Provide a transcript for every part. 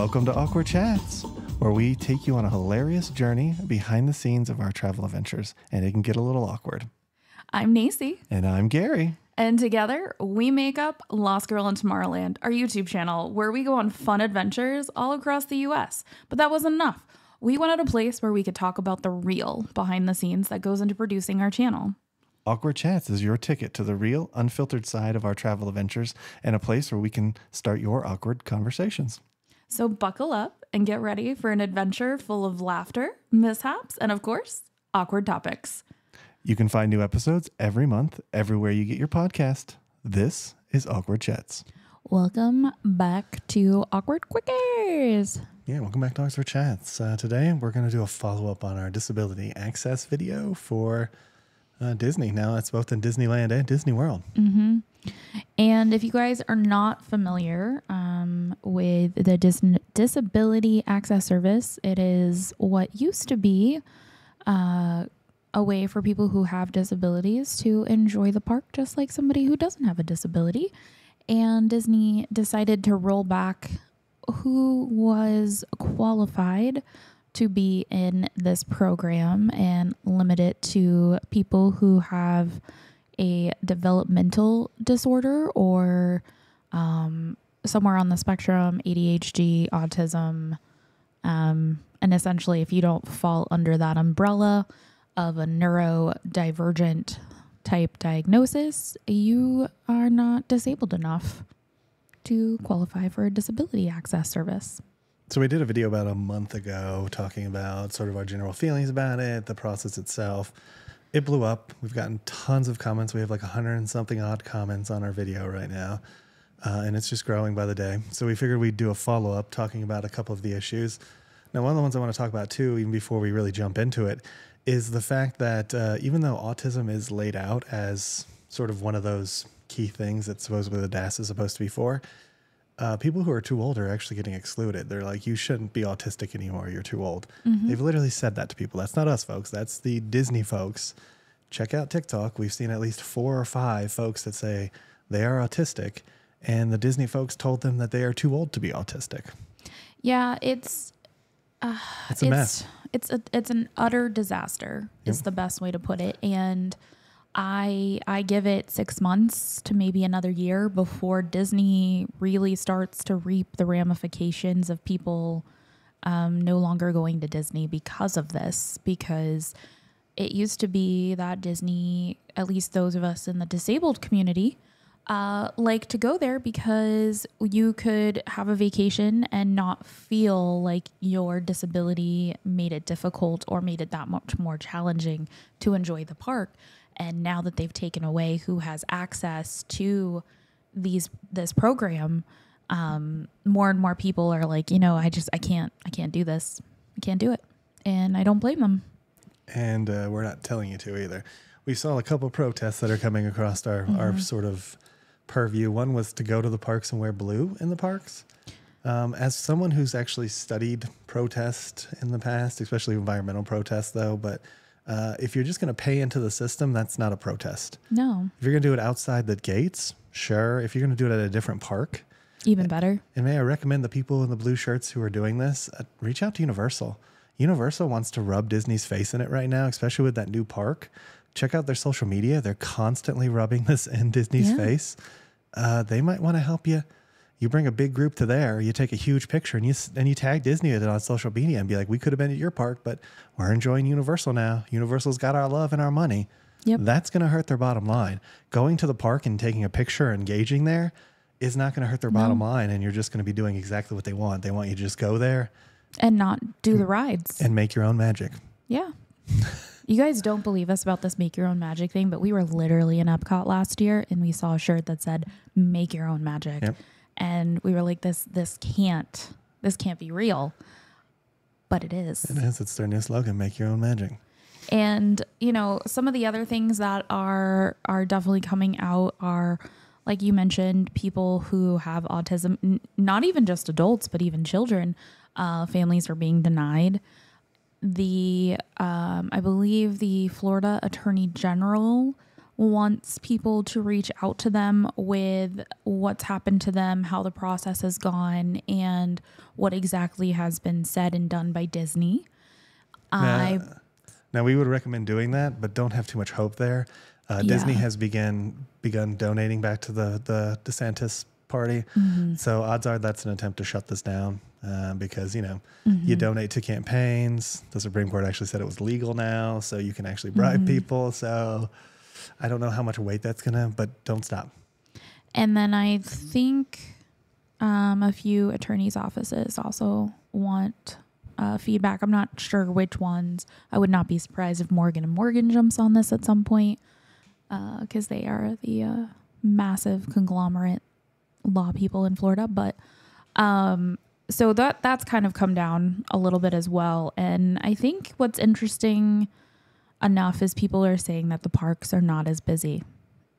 Welcome to Awkward Chats, where we take you on a hilarious journey behind the scenes of our travel adventures, and it can get a little awkward. I'm Nacy. And I'm Gary. And together, we make up Lost Girl in Tomorrowland, our YouTube channel, where we go on fun adventures all across the US. But that wasn't enough. We wanted a place where we could talk about the real behind the scenes that goes into producing our channel. Awkward Chats is your ticket to the real, unfiltered side of our travel adventures and a place where we can start your awkward conversations. So buckle up and get ready for an adventure full of laughter, mishaps, and of course, awkward topics. You can find new episodes every month, everywhere you get your podcast. This is Awkward Chats. Welcome back to Awkward Quickies. Yeah, welcome back to Awkward Chats. Today, we're going to do a follow-up on our disability access video for Disney. Now, that's both in Disneyland and Disney World. Mm-hmm. And if you guys are not familiar with the Disability Access Service, it is what used to be a way for people who have disabilities to enjoy the park just like somebody who doesn't have a disability. And Disney decided to roll back who was qualified to be in this program and limit it to people who have a developmental disorder or somewhere on the spectrum, ADHD, autism. And essentially, if you don't fall under that umbrella of a neurodivergent type diagnosis, you are not disabled enough to qualify for a disability access service. So we did a video about a month ago talking about sort of our general feelings about it, the process itself. It blew up. We've gotten tons of comments. We have like 100 and something odd comments on our video right now. And it's just growing by the day. So we figured we'd do a follow-up talking about a couple of the issues. Now, one of the ones I want to talk about too, even before we really jump into it, is the fact that even though autism is laid out as sort of one of those key things that supposedly the DAS is supposed to be for, people who are too old are actually getting excluded. They're like, you shouldn't be autistic anymore. You're too old. Mm-hmm. They've literally said that to people. That's not us, folks. That's the Disney folks. Check out TikTok. We've seen at least 4 or 5 folks that say they are autistic, and the Disney folks told them that they are too old to be autistic. Yeah, it's a mess. It's an utter disaster is the best way to put it. And I give it 6 months to maybe another year before Disney really starts to reap the ramifications of people no longer going to Disney because of this. Because it used to be that Disney, at least those of us in the disabled community, like to go there because you could have a vacation and not feel like your disability made it difficult or made it that much more challenging to enjoy the park. And now that they've taken away who has access to this program, more and more people are like, I can't do this. I can't do it. And I don't blame them. And we're not telling you to either. We saw a couple of protests that are coming across our sort of purview. One was to go to the parks and wear blue in the parks. As someone who's actually studied protest in the past, especially environmental protests though, but if you're just going to pay into the system, that's not a protest. No. If you're going to do it outside the gates, sure. If you're going to do it at a different park, even better. And may I recommend the people in the blue shirts who are doing this, reach out to Universal. Universal wants to rub Disney's face in it right now, especially with that new park. Check out their social media. They're constantly rubbing this in Disney's face. They might want to help you. You bring a big group to there, you take a huge picture, and you tag Disney with it on social media and be like, we could have been at your park, but we're enjoying Universal now. Universal's got our love and our money. Yep. That's going to hurt their bottom line. Going to the park and taking a picture and engaging there is not going to hurt their bottom line, and you're just going to be doing exactly what they want. They want you to just go there. And not do the rides. And make your own magic. Yeah. You guys don't believe us about this make your own magic thing, but we were literally in Epcot last year and we saw a shirt that said make your own magic. Yep. And we were like, this can't be real. But it is. It is. It's their new slogan, make your own magic. And, some of the other things that are definitely coming out are, like you mentioned, people who have autism, not even just adults, but even children, families are being denied. I believe the Florida Attorney General wants people to reach out to them with what's happened to them, how the process has gone, and what exactly has been said and done by Disney. Now, we would recommend doing that, but don't have too much hope there. Disney has begun donating back to the DeSantis party. So odds are that's an attempt to shut this down because, you donate to campaigns. The Supreme Court actually said it was legal now, so you can actually bribe people. So I don't know how much weight that's going to, but don't stop. And then I think a few attorneys' offices also want feedback. I'm not sure which ones. I would not be surprised if Morgan & Morgan jumps on this at some point because they are the massive conglomerate law people in Florida. But so that's kind of come down a little bit as well. And I think what's interesting enough is people are saying that the parks are not as busy.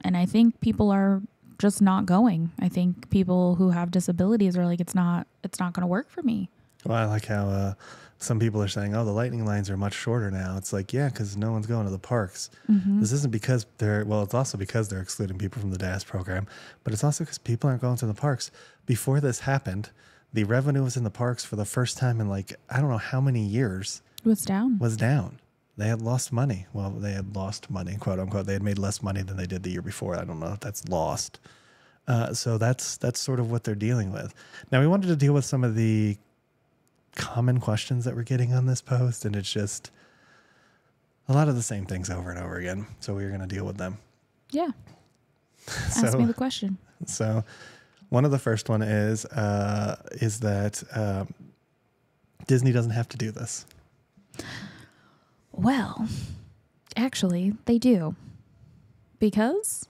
And I think people are just not going. I think people who have disabilities are like, it's not going to work for me. Well, I like how some people are saying, oh, the lightning lines are much shorter now. It's like, yeah, because no one's going to the parks. This isn't because it's also because they're excluding people from the DAS program, but it's also because people aren't going to the parks. Before this happened, the revenue was in the parks for the first time in I don't know how many years. Was down. They had lost money. Well, they had lost money, quote unquote. They had made less money than they did the year before. I don't know if that's lost. So that's sort of what they're dealing with. Now, we wanted to deal with some of the common questions that we're getting on this post, and it's just a lot of the same things over and over again. So we're going to deal with them. Yeah. Ask me the question. So one of the first one is that Disney doesn't have to do this. Well, actually, they do. Because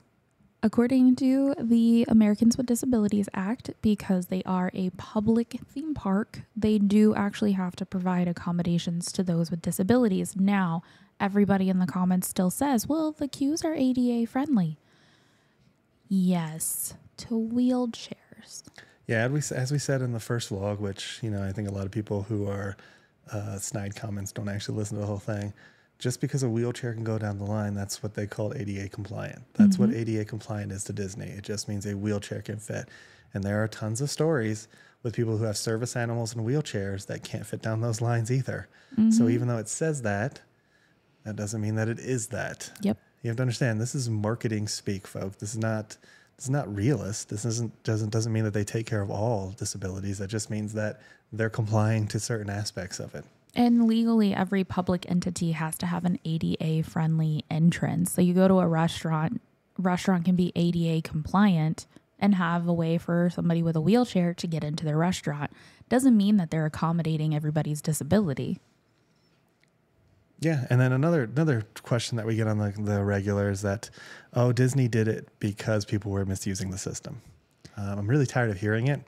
according to the Americans with Disabilities Act, because they are a public theme park, they do actually have to provide accommodations to those with disabilities. Now, everybody in the comments still says, well, the queues are ADA friendly. Yes, to wheelchairs. Yeah, as we said in the first vlog, which, I think a lot of people who are snide comments don't actually listen to the whole thing. Just because a wheelchair can go down the line, that's what they call ADA compliant. That's what ADA compliant is to Disney. It just means a wheelchair can fit. And there are tons of stories with people who have service animals and wheelchairs that can't fit down those lines either. So even though it says that doesn't mean that it is that. Yep. You have to understand, this is marketing speak, folks. This is not realist. This doesn't mean that they take care of all disabilities. That just means that they're complying to certain aspects of it. And legally, every public entity has to have an ADA-friendly entrance. So you go to a restaurant can be ADA compliant and have a way for somebody with a wheelchair to get into their restaurant. Doesn't mean that they're accommodating everybody's disability. Yeah, and then another question that we get on the regular is that, oh, Disney did it because people were misusing the system. I'm really tired of hearing it.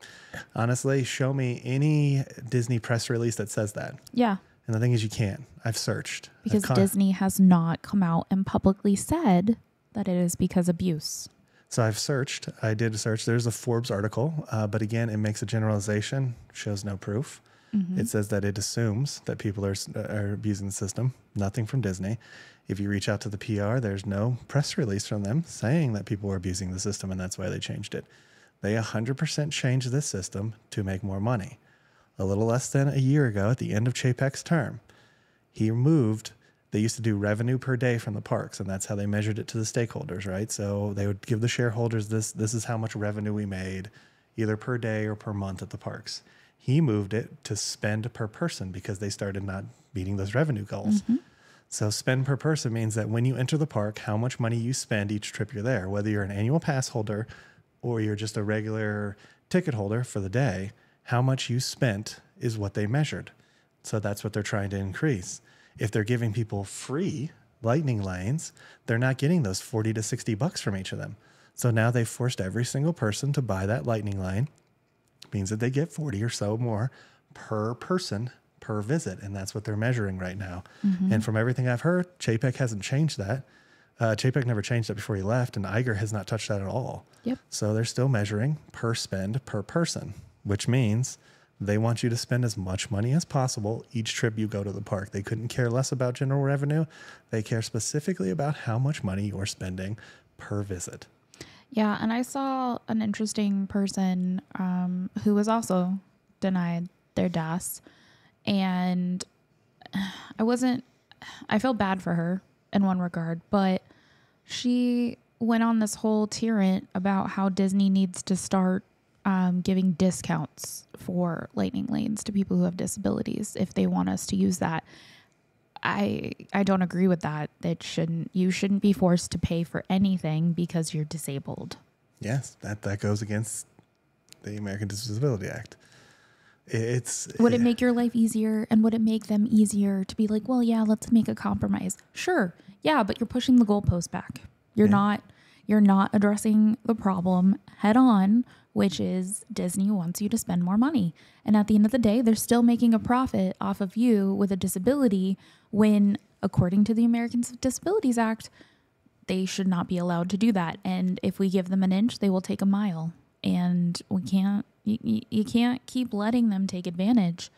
Honestly, show me any Disney press release that says that. Yeah. And the thing is, you can't. I've searched. Because Disney has not come out and publicly said that it is because abuse. So I've searched. I did search. There's a Forbes article, but again, it makes a generalization, shows no proof. It says that it assumes that people are abusing the system. Nothing from Disney. If you reach out to the PR, there's no press release from them saying that people were abusing the system, and that's why they changed it. They 100% changed this system to make more money. A little less than a year ago, at the end of Chapek's term, they used to do revenue per day from the parks, and that's how they measured it to the stakeholders, right? So they would give the shareholders this is how much revenue we made, either per day or per month at the parks. He moved it to spend per person because they started not meeting those revenue goals. So spend per person means that when you enter the park, how much money you spend each trip you're there, whether you're an annual pass holder or you're just a regular ticket holder for the day, how much you spent is what they measured. So that's what they're trying to increase. If they're giving people free lightning lanes, they're not getting those $40 to $60 from each of them. So now they've forced every single person to buy that lightning lane. It means that they get 40 or so more per person per visit, and that's what they're measuring right now. And from everything I've heard, Chapek hasn't changed that. Chapek never changed that before he left, and Iger has not touched that at all. Yep. So they're still measuring per spend per person, which means They want you to spend as much money as possible each trip you go to the park. They couldn't care less about general revenue. They care specifically about how much money you're spending per visit. Yeah, and I saw an interesting person who was also denied their DAS, and I felt bad for her in one regard, but she went on this whole tirade about how Disney needs to start giving discounts for lightning lanes to people who have disabilities if they want us to use that. I don't agree with that. You shouldn't be forced to pay for anything because you're disabled. Yes, that goes against the American Disability Act. Would it make your life easier, and would it make them easier to be like, well, yeah, let's make a compromise? Sure. Yeah, but you're pushing the goalpost back. You're not addressing the problem head on, which is Disney wants you to spend more money. And at the end of the day, they're still making a profit off of you with a disability when, according to the Americans with Disabilities Act, they should not be allowed to do that. And if we give them an inch, they will take a mile. And you can't keep letting them take advantage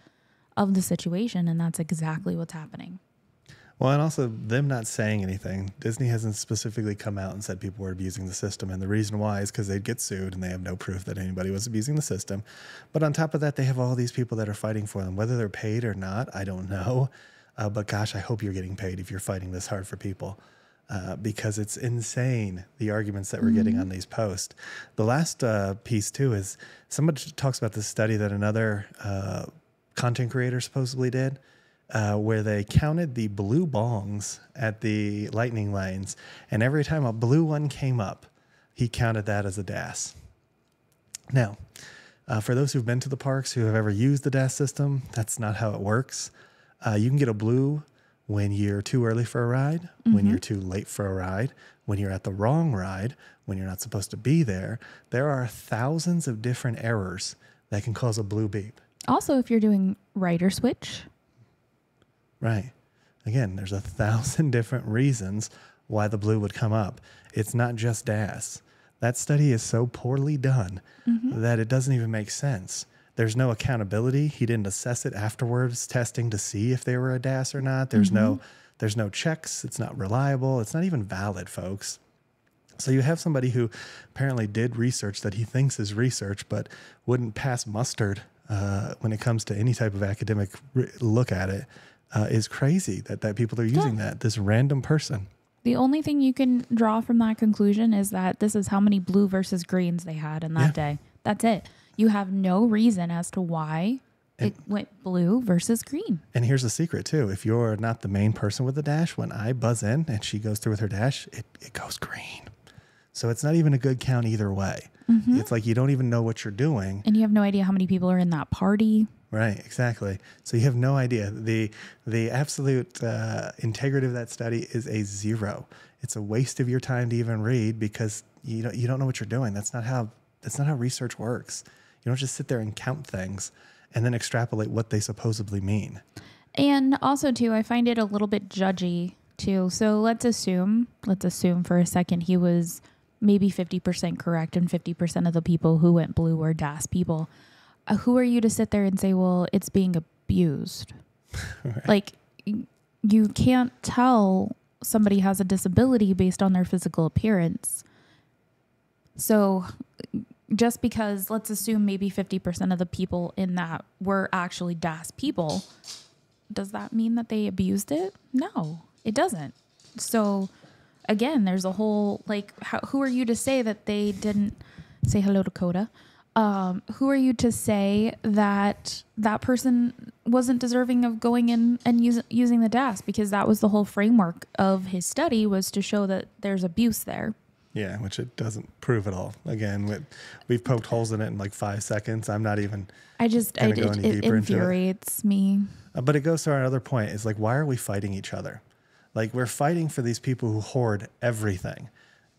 of the situation. And that's exactly what's happening. Well, and also them not saying anything. Disney hasn't specifically come out and said people were abusing the system. And the reason why is because they'd get sued and they have no proof that anybody was abusing the system. But on top of that, they have all these people that are fighting for them. Whether they're paid or not, I don't know. But gosh, I hope you're getting paid if you're fighting this hard for people. Because it's insane, the arguments that we're getting on these posts. The last piece, too, is somebody talks about this study that another content creator supposedly did, where they counted the blue bongs at the lightning lanes, and every time a blue one came up, he counted that as a DAS. Now, for those who've been to the parks, who have ever used the DAS system, that's not how it works. You can get a blue when you're too early for a ride, when you're too late for a ride, when you're at the wrong ride, when you're not supposed to be there. There are thousands of different errors that can cause a blue beep. Also, if you're doing rider switch. Right. Again, there's 1,000 different reasons why the blue would come up. It's not just DAS. That study is so poorly done that it doesn't even make sense. There's no accountability. He didn't assess it afterwards, testing to see if they were a DAS or not. There's no checks. It's not reliable. It's not even valid, folks. So you have somebody who apparently did research that he thinks is research, but wouldn't pass mustard when it comes to any type of academic look at it. Is crazy that people are using that. This random person. The only thing you can draw from that conclusion is that this is how many blue versus greens they had in that day. That's it. You have no reason as to why it went blue versus green. And here's the secret, too. If you're not the main person with the dash, when I buzz in and she goes through with her dash, it goes green. So it's not even a good count either way. It's like you don't even know what you're doing. And you have no idea how many people are in that party. Right, exactly. So you have no idea. The absolute integrity of that study is a 0. It's a waste of your time to even read because you don't know what you're doing. That's not how research works. You don't just sit there and count things and then extrapolate what they supposedly mean. And also, too, I find it a little bit judgy, too. So let's assume for a second he was maybe 50% correct and 50% of the people who went blue were DAS people. Who are you to sit there and say, well, it's being abused? Right. Like, you can't tell somebody has a disability based on their physical appearance. So just because, let's assume maybe 50% of the people in that were actually DAS people, does that mean that they abused it? No, it doesn't. So again, there's a whole, like, who are you to say that they didn't say hello to Coda? Who are you to say that that person wasn't deserving of going in and using the DAS? Because that was the whole framework of his study, was to show that there's abuse there. Yeah, which it doesn't prove at all. Again, we've poked holes in it in like 5 seconds. I'm not even it infuriates me. But it goes to our other point. It's like, why are we fighting each other? Like, we're fighting for these people who hoard everything.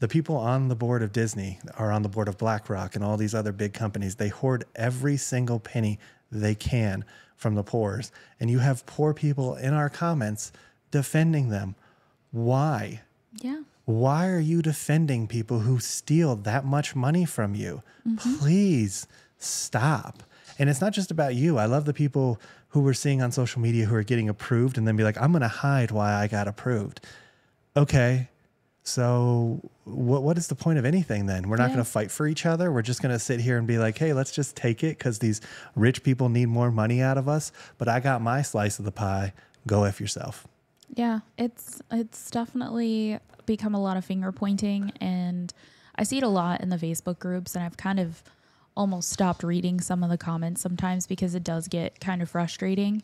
The people on the board of Disney are on the board of BlackRock and all these other big companies. They hoard every single penny they can from the poors. And you have poor people in our comments defending them. Why? Yeah. Why are you defending people who steal that much money from you? Please stop. And it's not just about you. I love the people who we're seeing on social media who are getting approved and then be like, I'm going to hide why I got approved. Okay. So what is the point of anything then? We're not going to fight for each other. We're just going to sit here and be like, hey, let's just take it because these rich people need more money out of us. But I got my slice of the pie. Go F yourself. Yeah, it's definitely become a lot of finger pointing, and I see it a lot in the Facebook groups, and I've kind of almost stopped reading some of the comments sometimes because it does get kind of frustrating.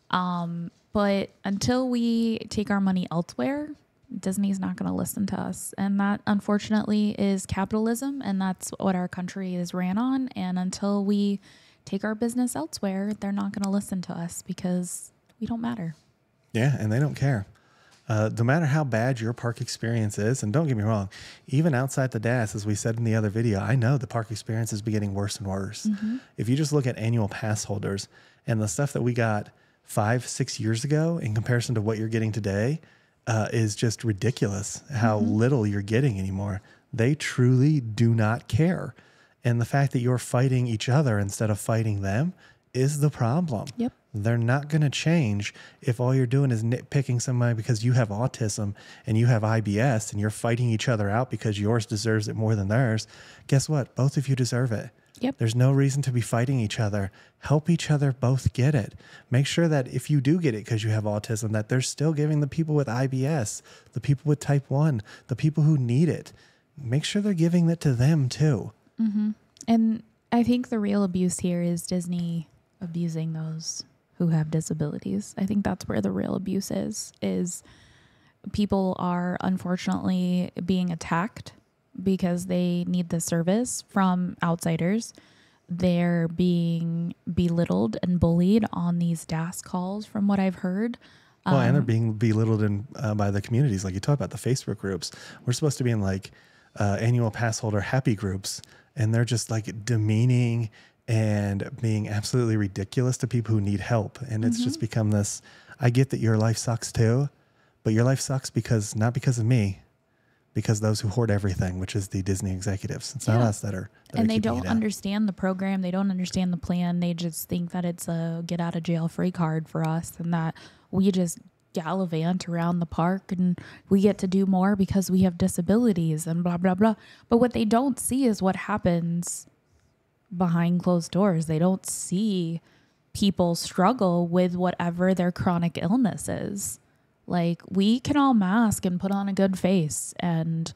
But until we take our money elsewhere, Disney's not going to listen to us. And that, unfortunately, is capitalism, and that's what our country is ran on. And until we take our business elsewhere, they're not going to listen to us because we don't matter. Yeah, and they don't care. No matter how bad your park experience is, and don't get me wrong, even outside the DAS, as we said in the other video, I know the park experience is getting worse and worse. Mm-hmm. If you just look at annual pass holders and the stuff that we got 5-6 years ago in comparison to what you're getting today, is just ridiculous how little you're getting anymore. They truly do not care. And the fact that you're fighting each other instead of fighting them is the problem. Yep. They're not going to change if all you're doing is nitpicking somebody because you have autism and you have IBS and you're fighting each other out because yours deserves it more than theirs. Guess what? Both of you deserve it. Yep. There's no reason to be fighting each other. Help each other both get it. Make sure that if you do get it because you have autism, that they're still giving the people with IBS, the people with type 1, the people who need it. Make sure they're giving it to them too. Mm-hmm. And I think the real abuse here is Disney abusing those who have disabilities. I think that's where the real abuse is people are unfortunately being attacked because they need the service from outsiders. They're being belittled and bullied on these DAS calls from what I've heard. Well, and they're being belittled by the communities. Like you talk about the Facebook groups. We're supposed to be in like annual pass holder happy groups, and they're just like demeaning and being absolutely ridiculous to people who need help. And it's just become this, I get that your life sucks too, but your life sucks not because of me, because those who hoard everything, which is the Disney executives. It's not us that are and they don't understand the program. They don't understand the plan. They just think that it's a get out of jail free card for us and that we just gallivant around the park and we get to do more because we have disabilities and blah, blah, blah. But what they don't see is what happens behind closed doors. They don't see people struggle with whatever their chronic illness is. Like, we can all mask and put on a good face, and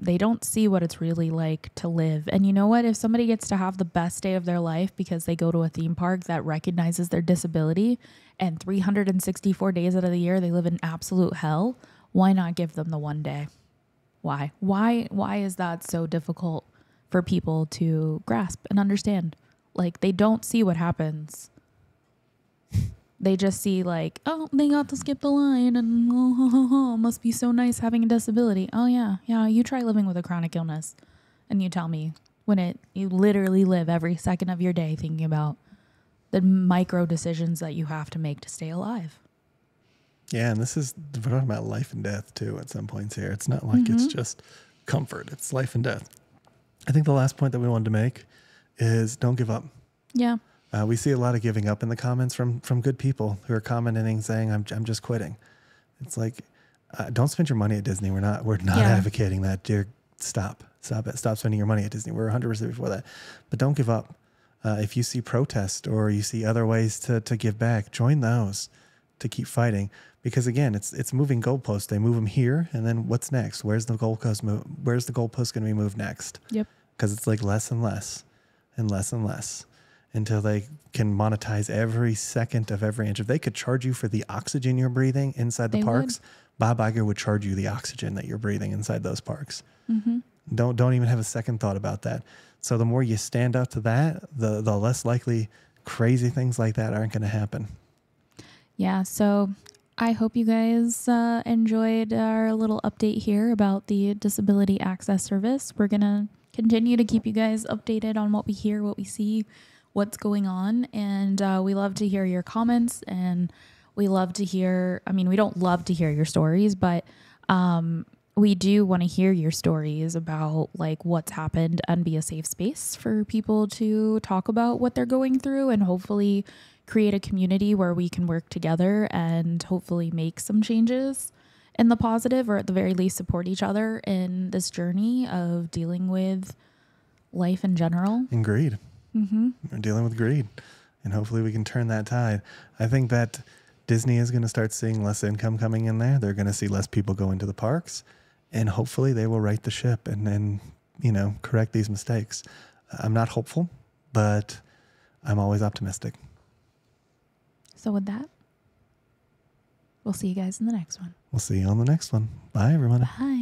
they don't see what it's really like to live. And you know what? If somebody gets to have the best day of their life because they go to a theme park that recognizes their disability, and 364 days out of the year they live in absolute hell, why not give them the one day? Why? Why is that so difficult for people to grasp and understand? Like, they don't see what happens. They just see like, oh, they got to skip the line and must be so nice having a disability. Oh yeah. You try living with a chronic illness and you tell me you literally live every second of your day thinking about the micro decisions that you have to make to stay alive. Yeah. And we're talking about life and death too at some points here. It's not like it's just comfort. It's life and death. I think the last point that we wanted to make is don't give up. Yeah. We see a lot of giving up in the comments from good people who are commenting saying, I'm just quitting. It's like, don't spend your money at Disney. We're not advocating that. Dear, stop it. Stop spending your money at Disney. We're 100% before that, but don't give up. If you see protest or you see other ways to give back, join those to keep fighting. Because again, it's moving goalposts. They move them here. And then what's next? Where's the goalpost going to be moved next? Yep. Because it's like less and less and less and less, until they can monetize every second of every inch. If they could charge you for the oxygen you're breathing inside the parks, Bob Iger would charge you the oxygen that you're breathing inside those parks. Mm-hmm. Don't even have a second thought about that. So the more you stand up to that, the less likely crazy things like that aren't going to happen. Yeah. So I hope you guys enjoyed our little update here about the Disability Access Service. We're going to continue to keep you guys updated on what we hear, what we see, what's going on. And we love to hear your comments, and we don't love to hear your stories, but we do want to hear your stories about like what's happened and be a safe space for people to talk about what they're going through, and hopefully create a community where we can work together and hopefully make some changes in the positive, or at the very least support each other in this journey of dealing with life in general. And greed. Mm-hmm. We're dealing with greed. And hopefully we can turn that tide. I think that Disney is going to start seeing less income coming in there. They're going to see less people go into the parks. And hopefully they will right the ship and correct these mistakes. I'm not hopeful, but I'm always optimistic. So with that, we'll see you guys in the next one. We'll see you on the next one. Bye, everyone. Bye.